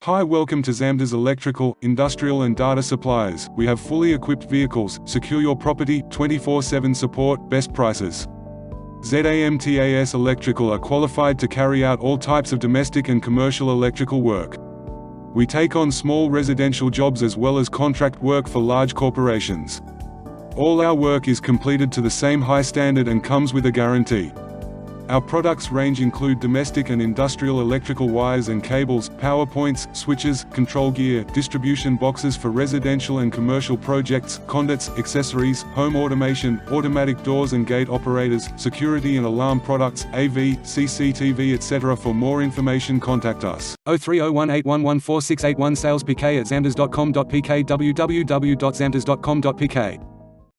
Hi, welcome to Zamtas Electrical, Industrial and Data Suppliers. We have fully equipped vehicles, secure your property, 24/7 support, best prices. Zamtas Electrical are qualified to carry out all types of domestic and commercial electrical work. We take on small residential jobs as well as contract work for large corporations. All our work is completed to the same high standard and comes with a guarantee. Our products range include domestic and industrial electrical wires and cables, power points, switches, control gear, distribution boxes for residential and commercial projects, conduits, accessories, home automation, automatic doors and gate operators, security and alarm products, AV, CCTV etc. For more information contact us. 0301811468 sales@zamtas.com.pk www.zamtas.com.pk